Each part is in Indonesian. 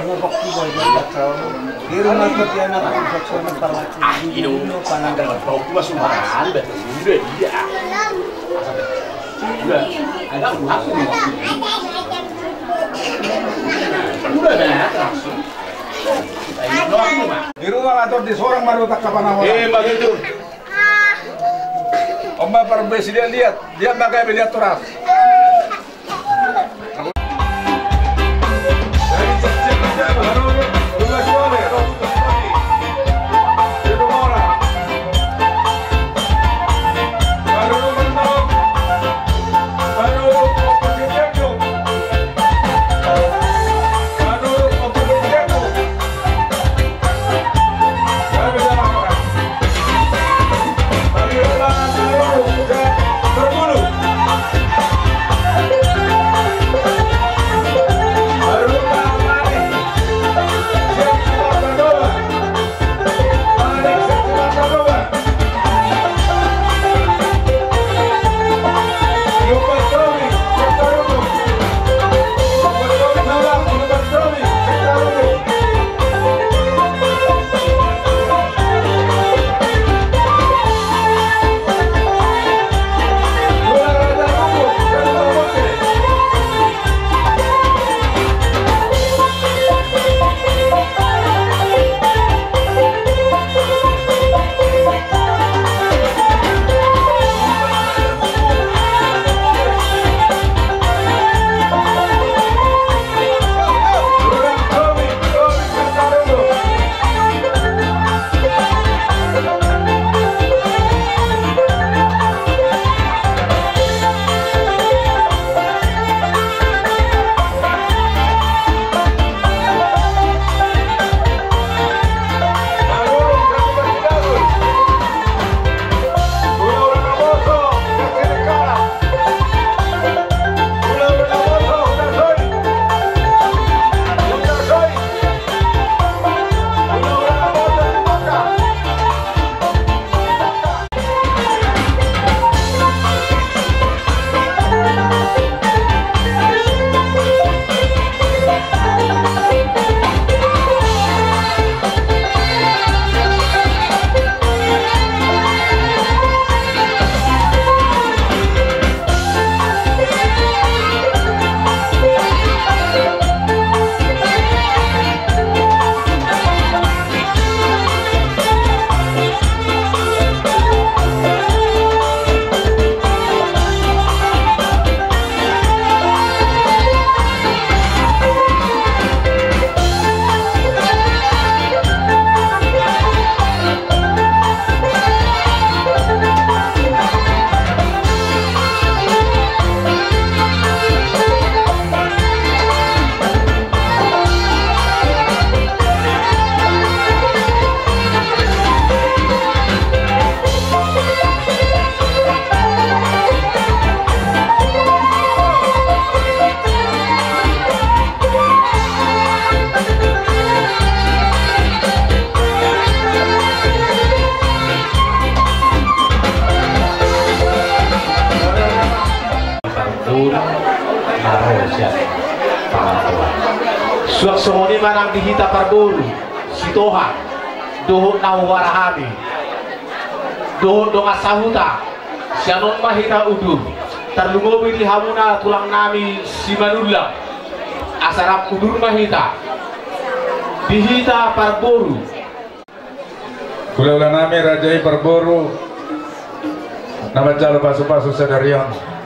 Di rumah seperti anak seksual parlasi di rumah panandang cuma sumpahan betul udah dia udah ada langsung udah langsung di rumah atau di seorang baru tak kapan awal begitu Mbak Presiden lihat dia pakai melihat turas. Suak semoni manang dihita parburu sitoha dohot na warahami dohot donga sahuta sianon mahita uduh terlungobi di hamuna tulang nami simanullah asarap udur mahita dihita parburu Kula nami rajai parburu nama calo pasu-pasu sadarion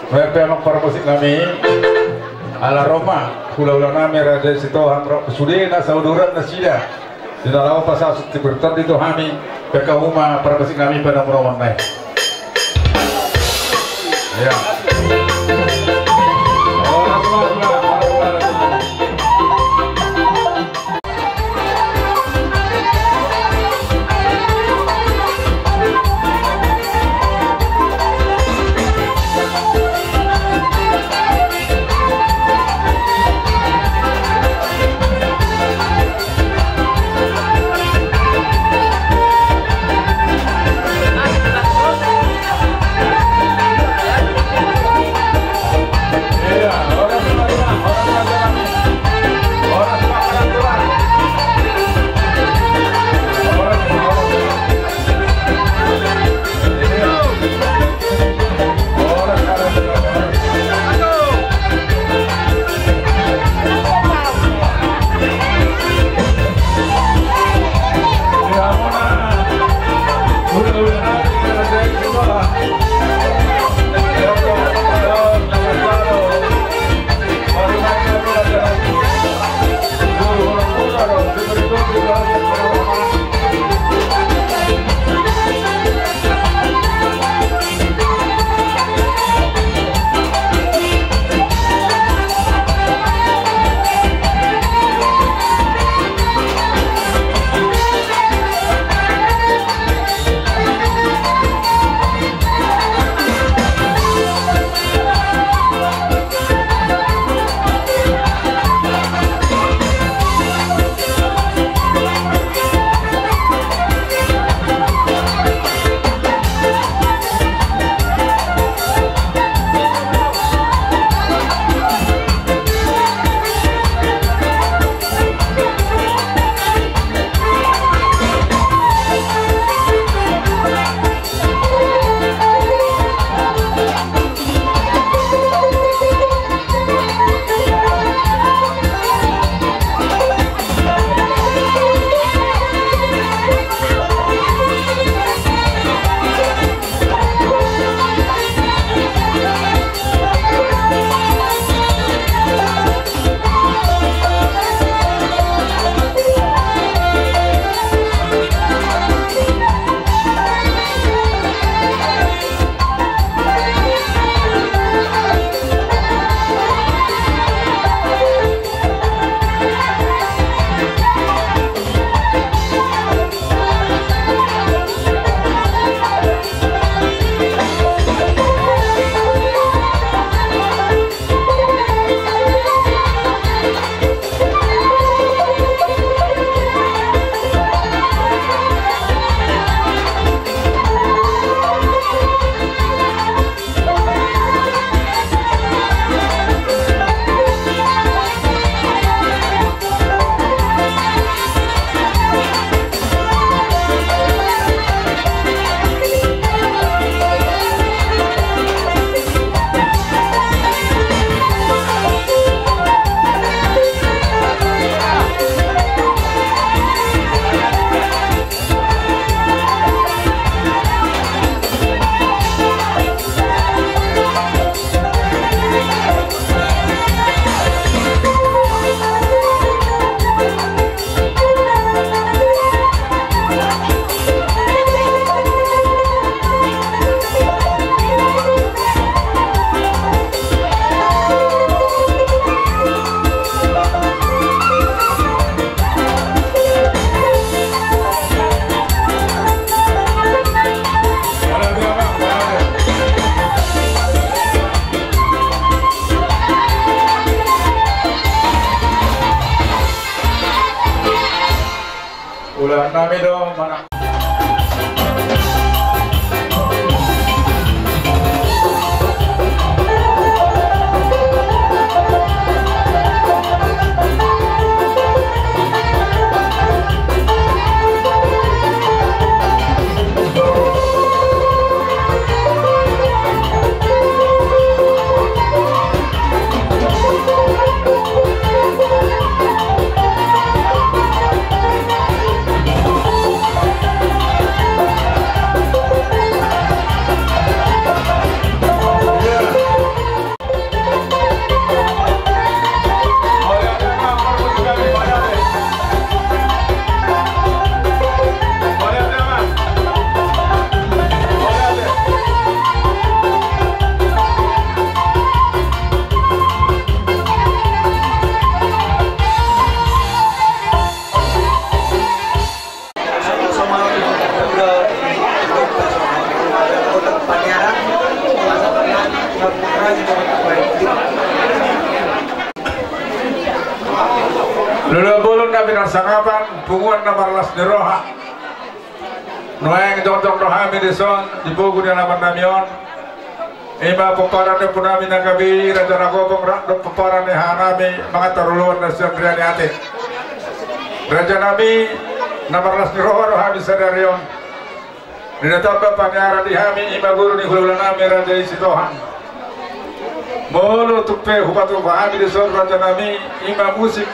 mereka emang parmusik nami ala Roma kula nami raja sitohan sudena sauduran nasida di dalam pasal seperti itu kami pekahuma parmusik nami pada merawat naik ya. Panami do mana. Lulubulun na binarsangapan, punguan na marlas ni Roha. Noeng jong-jong Roha Midison, dibugo niya naman namin. Ima paparan na po namin ng gabi, Raja Nagobong Rakdok paparan ni Hanami, mga taruluan na siyang ni ate. Raja Nami, na marlas ni Roha Misadaryon. Ninatapa pangyara di Hami, ima guru ni hululan namin, Raja Isitohan. Molo tupe hupatu Roha Midison, Raja Nami, ima musik.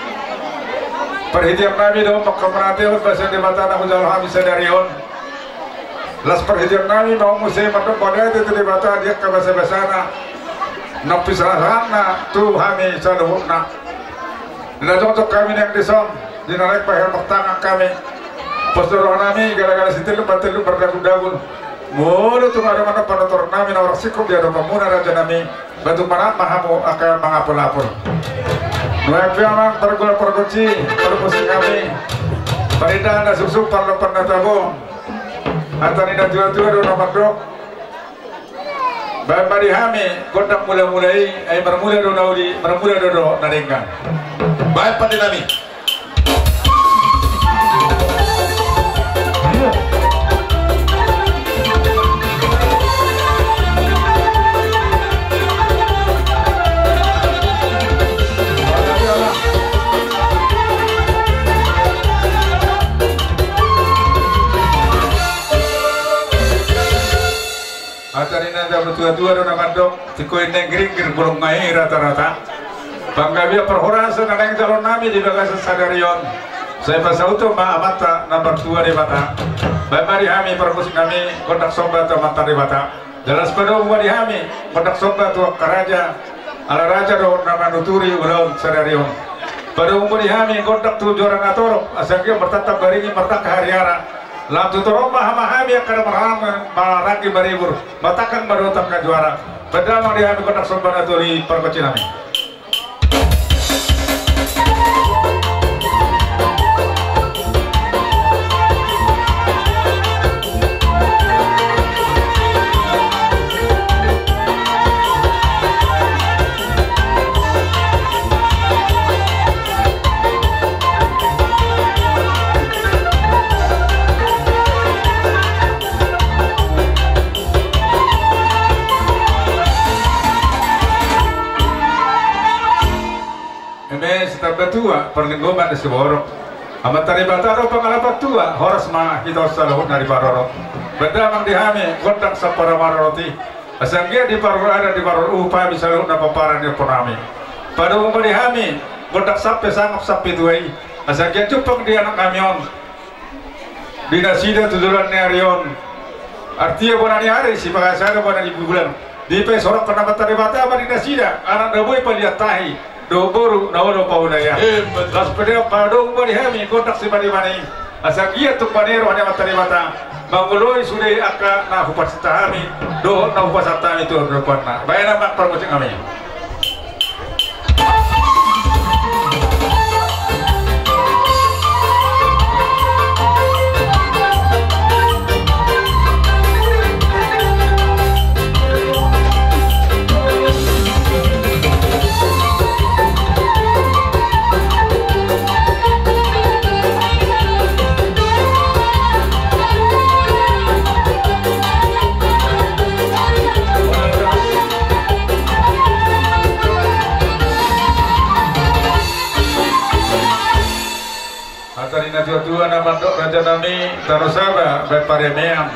Perhitian nami do makamerati on bahasa di mata nak ujar kami sedarion. Las perhitian nami mau musim atau pada itu di mata dia ke bahasa bahasa napis rasana tu kami saluhna. Bila contoh kami yang disong di narik pahir pertanga kami. Pastor nami gara-gara situ batil berdagun-dagun. Mulu tu ada mana panotor nami orang sikap dia do pemuna raja nami. Batu mana mahamu akan mengapul-apul. Nuek piamang pergul-perguci permusik kami Parida anda susuk parlepan natabo Atani dan tua-tua do nomor dok Bambari hami kontak mulai-mulai ay bermula do naudi bermula do naringkan baik pada nami Atari nanda bertua-tua do namandok tikoy nenggring burung ngai rata-rata Panggabia perhorasan yang calon nami di bagasa sadarion saya pasal itu mata nomor 2 di mata Bambari hami permusik kami kontak sobat atau mata di mata dalam sepeda umum di hami kontak sobat atau karaja ala raja do nama nuturi ulon sadarion pada umum di hami kontak tujuh orang atoro asal dia bertatap baringi bertak hariara lam tuturong mahamahami akan maragi baribur batakan barotak ke juara padahal di hami kontak sobat atau di perkecilan tua perlinggoman di seborok amat tari bataro pengalapat tua horas mah kita saluhut dari baroro benda mang dihami kontak sapara maroroti asangnya di baroro ada di baroro upah bisa luhut na paparan di ponami pada umum dihami kontak sampai sanggup sampai tuai asangnya cupang di anak kamion di nasida tujuan nerion artinya bonani hari si bahasa ada bonani bulan di pesorok kenapa tari batama di nasida anak dabui palihat tahi do boru naono paunaya las pedea padong bari hami kontak si bari mani asal ia tu panero hanya matari mata manguloi sudah aka na hupat sitahami do na hupat satami tu berpana bayana mak permusik kami na tua na mandok raja nami tano saba be paremeang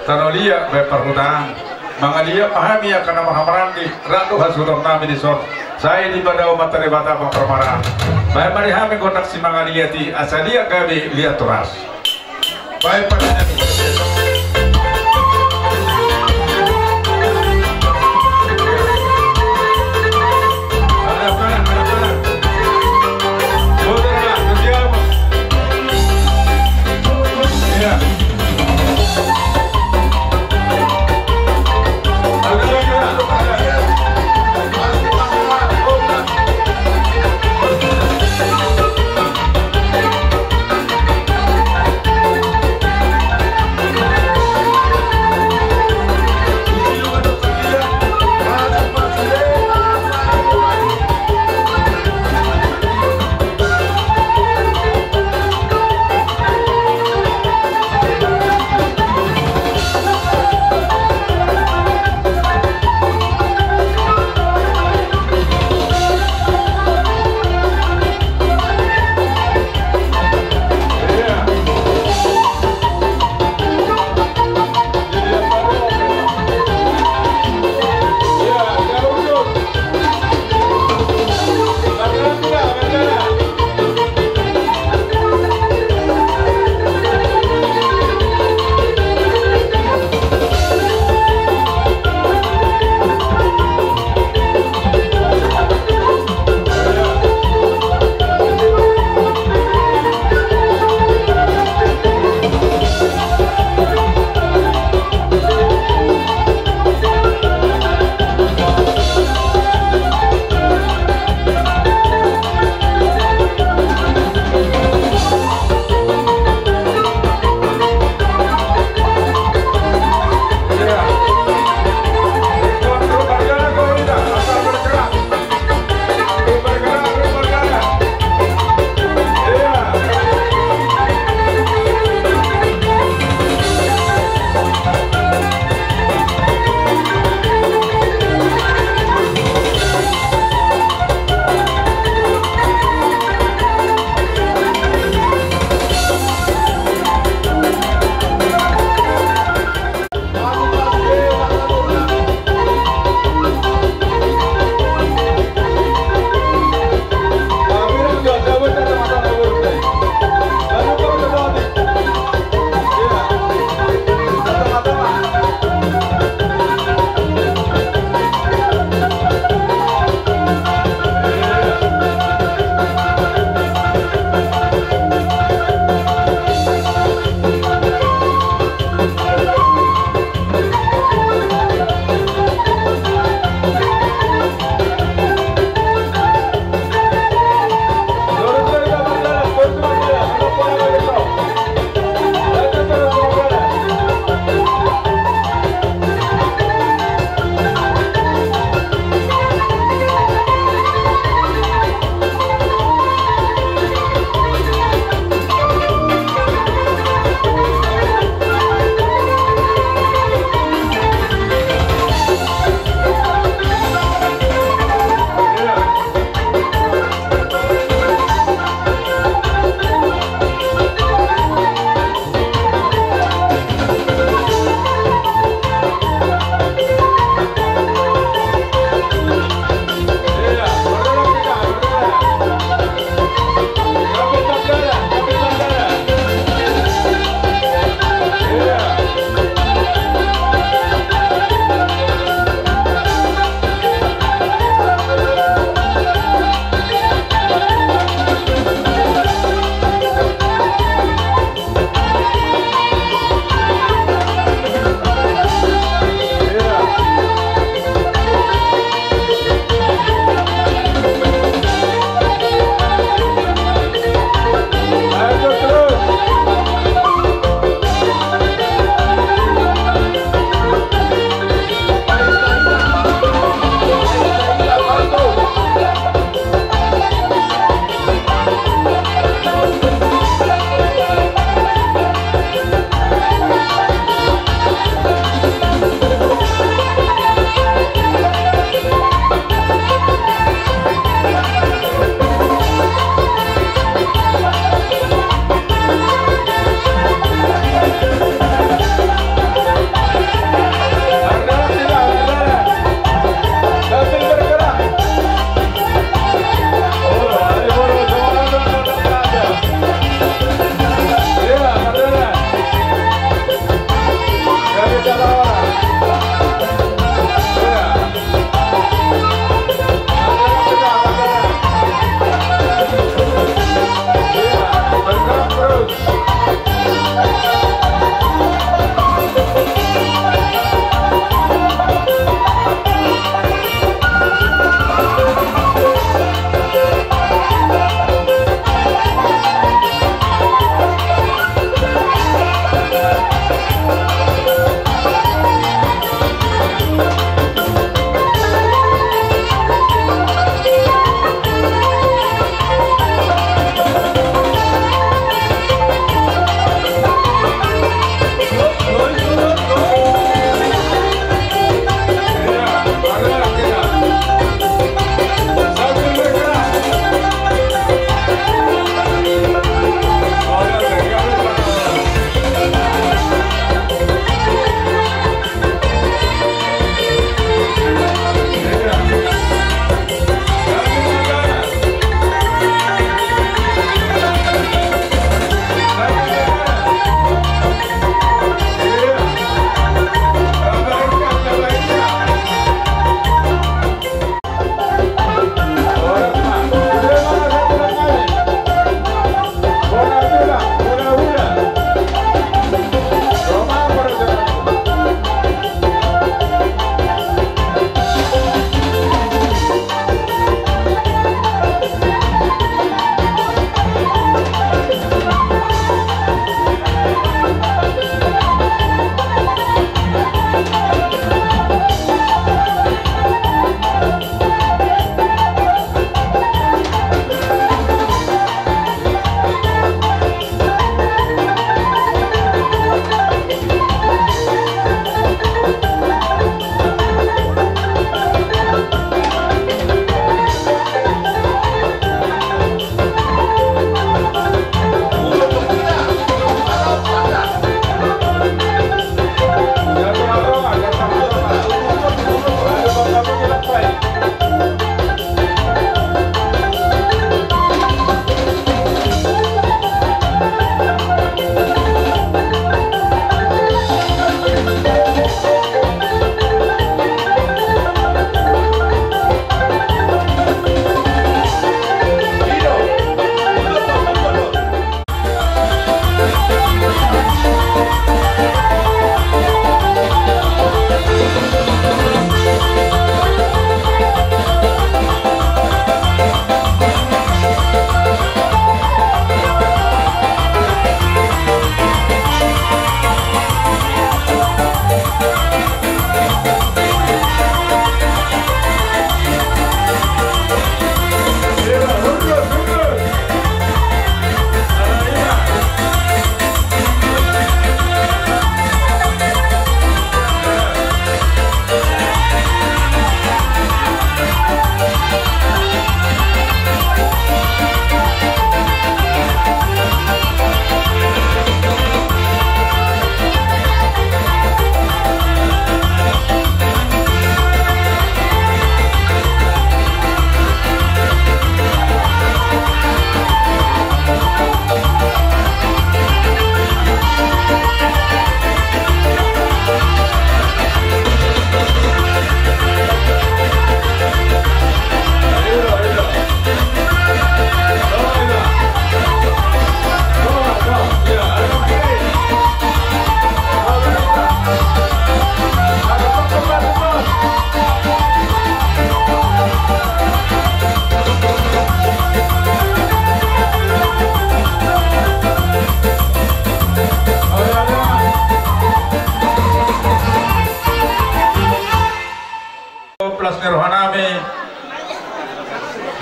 tano liya be parhutang mga liya pahami ya kana mahamarandi ratu hasutong nami di sor saya di pada umat teribata pempermaraan baik mari kami kontak si mga liya ti asalia gabi liya turas baik pada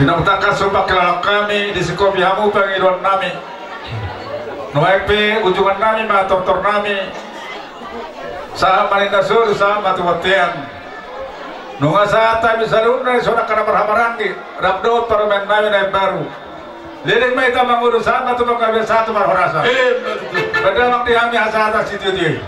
Pinamutakan sumpah kelalak kami di sekopi hamu pengiduan nami. Nuaipe ujungan nami mga tortor nami. Sa manindasur sa matuwatian. Nunga sa tayo misalun na iso na kanamarhamaranggi. Rabdot para men nami na baru. Liling may tamang urusan matulog kami sa ato marhorasa. Padamang dihami hasata si Tiyuti.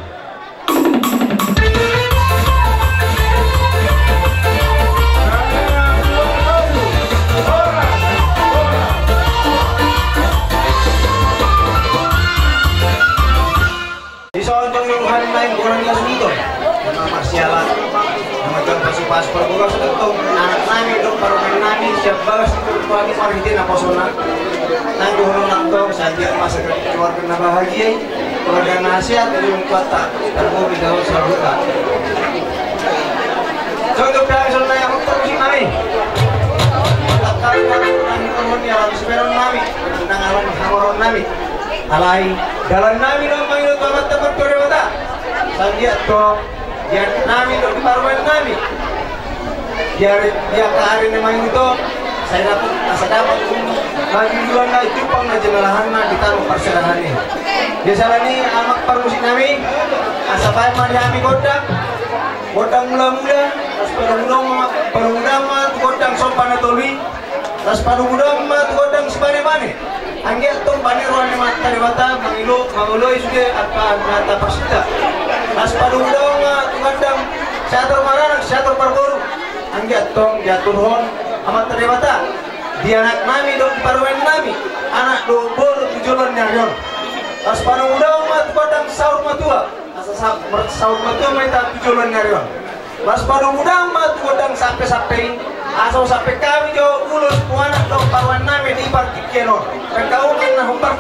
Isonjong yung hari lain kurang nggak suntuk, nama marsyalat, nama jam pas perbulan suntuk, anak nami dok parumen nami siap balas itu lagi maritin apa sona, nang dulu nangtong saja masa keluarga bahagia, keluarga nasihat dari kota, terus bidau sabuta. Contoh kami sona yang terus nami, tak kali nang temennya lagi seperon nami, nang alam hamoron nami. Alai dalam nami dong mengingat teman-teman perwata sanjat to dia nami dong paruan nami dia kehari memang itu saya dapat bagi dua na jupang na jenalahan na ditaruh perserahan ini biasa ini amak permusik nami asapay mariami godang mula-mula perundang mat godang sopan atoli tas padudang mat godang sebane-bane Anggil tong bani ruang mat taribata manguloy sudah apa mata persita. Nas padudang tungandang seator marana seator parburu. Anggil tong jaturhon amat taribata. Dia anak nami dong parwen nami anak do bor tujuan nyarion. Nas padudang mat kodang saur matua. Asa saur matua maita tujuan nyarion. Nas padudang mat kodang sampai asal sampai kami jauh ulus anak dong parwan nami di partikeno kau kena humpar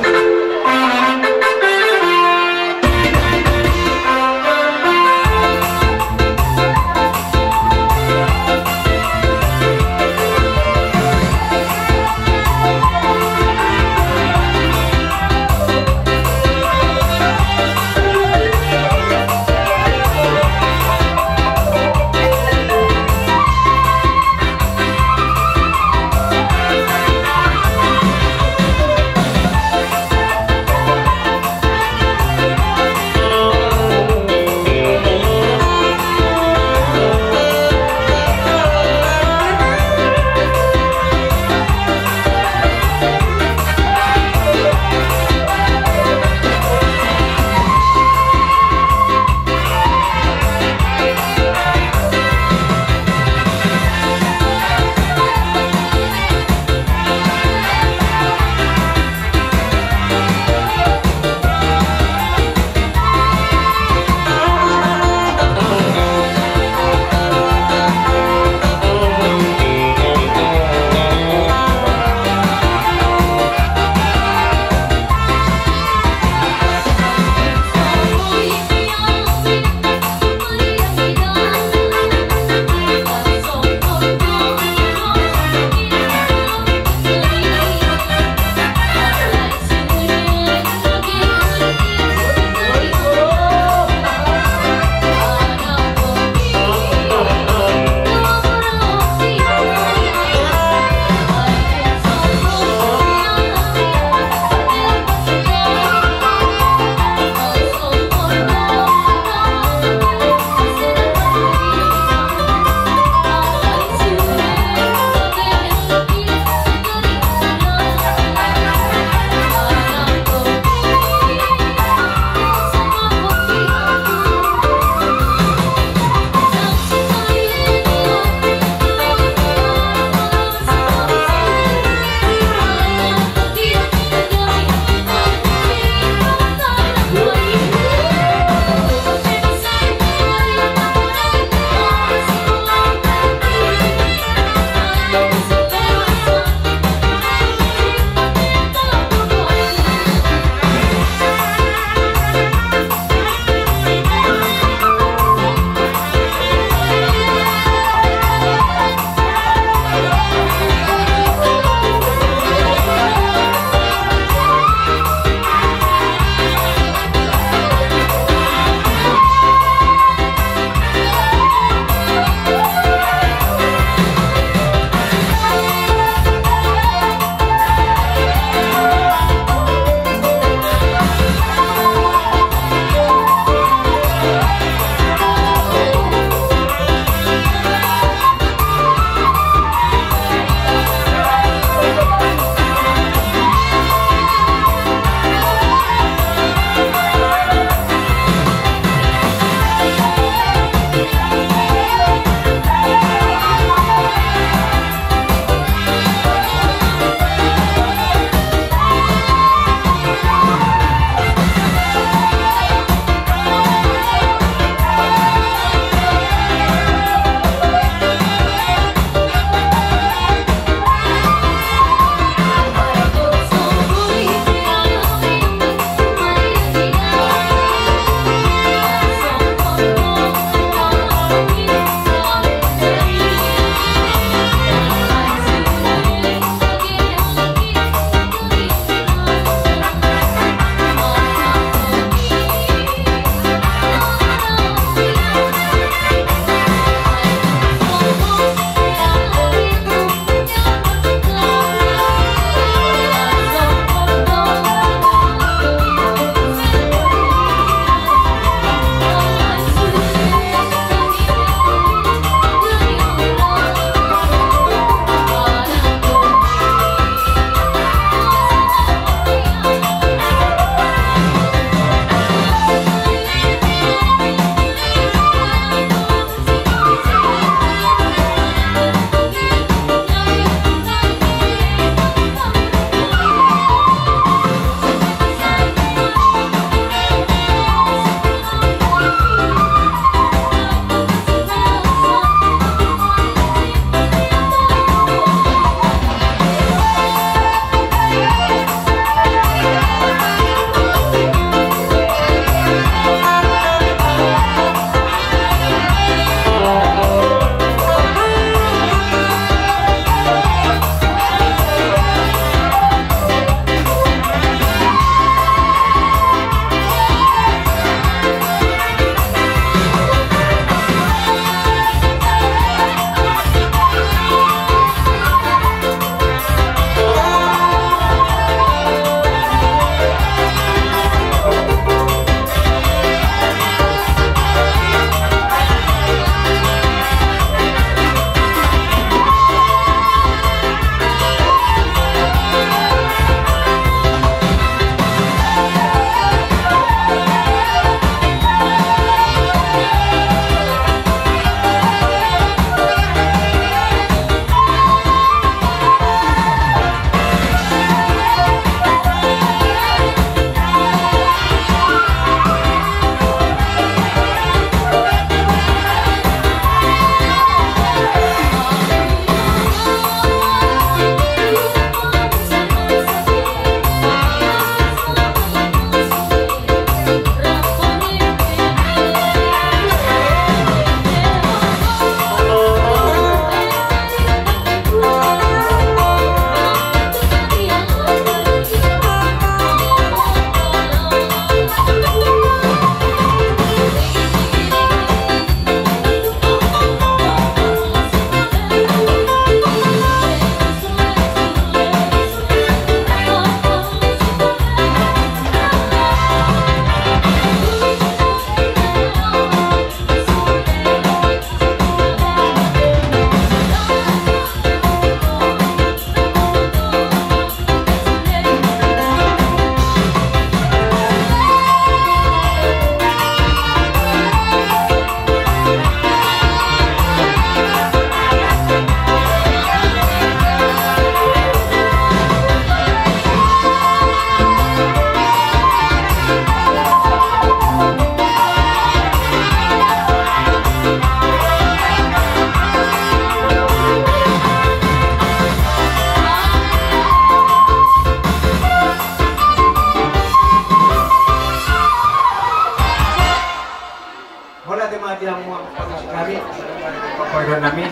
Siberon nami.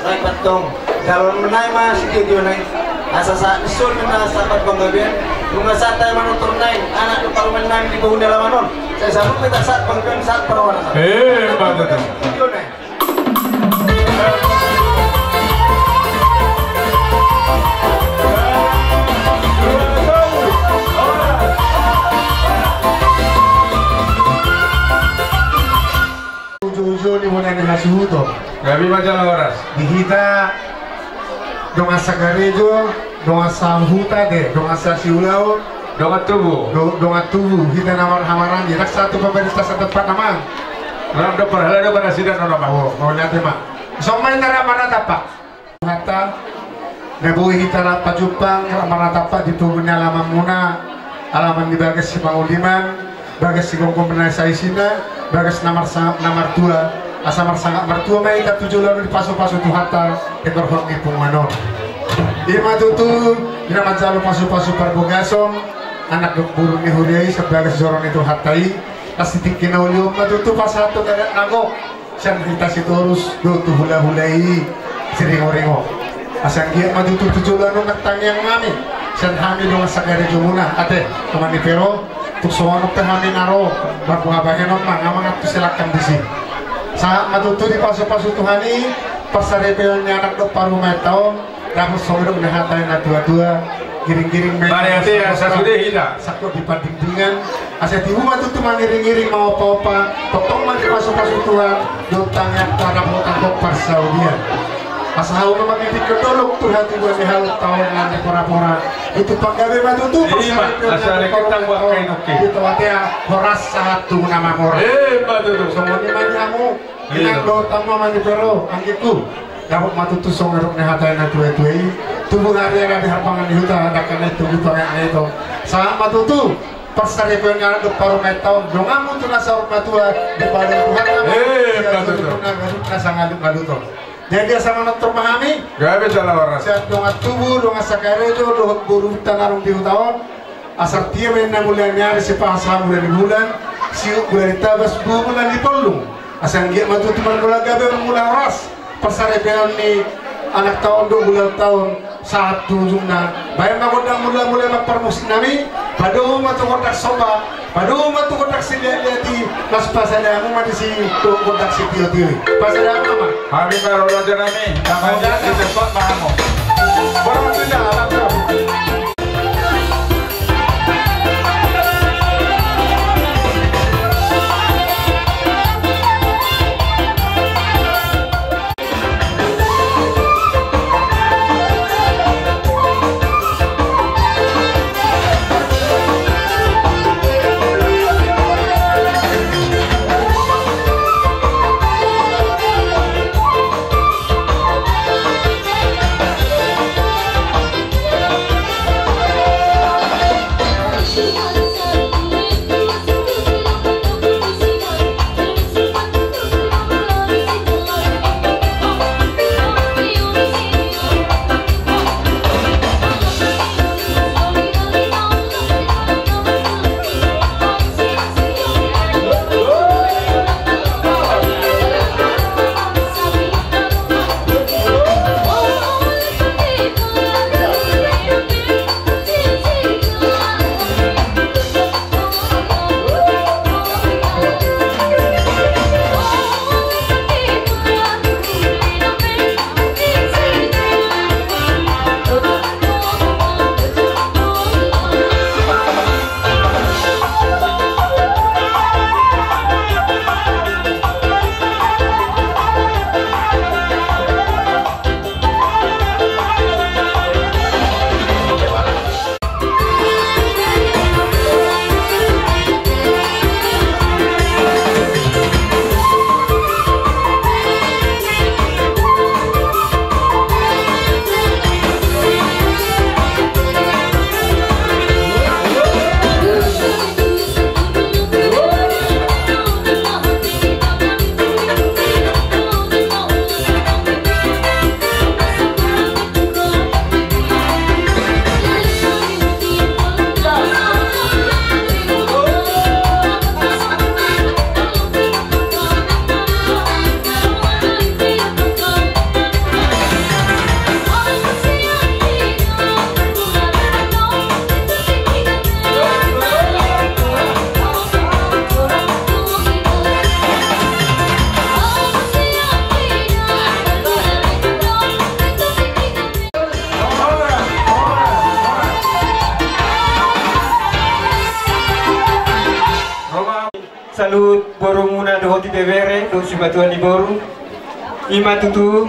Rai patong galon menai mas studio nai. Asa sa isul na sa pagpanggabian. Yung sa tayo manutong nai, anak ng paruman di bawah dalam manon. Saya sabuk kita saat panggabian saat perawan. Betul. Studio nai. Ujung-ujung ni muna na nasuhuto. Gabi macam oras. Dihita dong asa garejo, dong asa huta de, dong asa siulau, Dongat tubuh. dong atubu. Hita namar hamaran di satu pemerintah sa tempat naman. Ram do perhala do kana sidan no nama. Oh, mau lihat mak. Somai nara mana tapak. Hata nabuhi hita ra pajupang mana tapak di tubuhnya alaman muna, alaman di bagas si Manguliman, bagas si Gongkong Benasa Isina, bagas namar dua. Asa marsangat mertua mai ka tujuh lalu di pasu-pasu tu hatta eberhong ipung manon. Ima tutu ina manjalo pasu-pasu perbogason anak buru ni huriai sebagai zoron itu hatai asiti kinaulium matutu pasato kada nago sian kita sitorus do tu hula-hulai siringo-ringo. Asang dia matutu tujuh lalu ngatang yang ngami sian hami dong sakare jumuna ate kemani pero tuk soano teh hami naro barbuabahen on mangamang atu silakan di sini. Saat matutu di pasu-pasu Tuhani pasarepelnya anak do paru metau dapat sore menahatai na dua-dua giring-giring Variasi yang saya sudah hilang. sakit dipanding-dingan aset ibu matutu mangiring-giring mau apa-apa totong man di pasu-pasu Tuhan dotangnya tanah potang parsaudian asal memang ini kedolok Tuhan ibu ni hal tahun nanti pora-pora itu panggabe matutu asal kita buat kain oke. itu watia horas satu nama mora Betul. semuanya manyamu inang do tamo manipero angkiku dapat matutu songerok ne hatai na tuwe-tuwe tubuh hari yang ada harpangan di hutan adakan itu pangan itu saat matutu pasare ko nga do paro metau dongamu tu nasa matua di paling Tuhan betul. nasa ngaluto jadi sama nonton memahami Gabi jalan oras. siat dongat tubuh dongat sakarejo dongat buru tanarung di hutan asar dia menang bulan nyari si pahasa bulan bulan siuk bulan tabas bulan di tolong asal dia matu teman bola gabe mulai ras pasare peon ni anak tahun 2 bulan tahun satu jumna bayar magodang mulai permusim nami padu matu kotak soba padu matu kotak liati nas pasada mu mati si kotak si tio pasada apa Kami baru belajar nami. Kami di tempat mahamu. Baru tidak alam tu. salut borumuna do hoti bevere do si batuan di boru ima tutu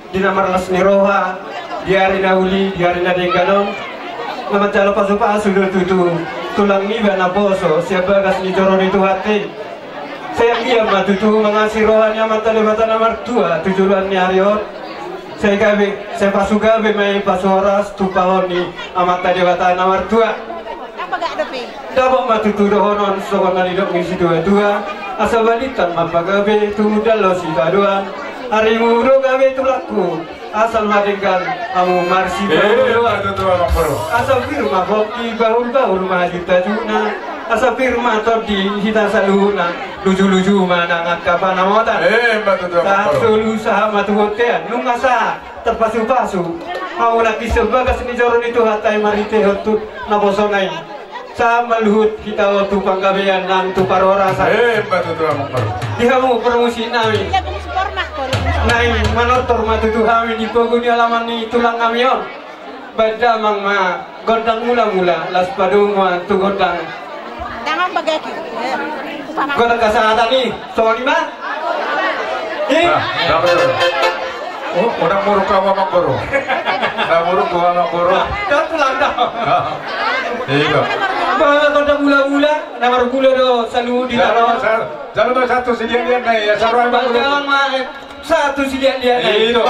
di namar lasni roha di hari nauli di hari nadengganon nama calo pasu do tutu tulang ni bana boso siapa gas ni joron itu hati saya dia matutu mengasih rohanya mata lewatan nomor 2 tujuan ni hariot saya gabe saya pasu gabe mai pasuras tu pahoni amata lewatan nomor 2 dapat matutu dohonon sokonan hidup ngisi dua asal balitan mapagabe tu dalo si kaduan hari mudo gabe tu laku asal madengkan amu marsi asal firma hoki bahul mahajita juna asal firma todi hita saluna luju manangat kapana motan tak solu saha matu hotean nungasa terpasu-pasu mau lagi sebagas ni joron itu hatai marite hotut nabosonai sama luhut kita waktu panggabean nan tu parora sa dihamu promosi nami naik manotor matutu kami di pogoni alaman ni tulang kamion bada mang ma gondang mula las padung ma tu gondang jangan bagaki gondang kesehatan ni soal lima oh udah muruk kawa makboro udah muruk kawa makboro dah tulang dah iya gondang mula nomor gula do selalu di dalam jalan satu silian naik ya sarwa jangan ma satu silian dia naik itu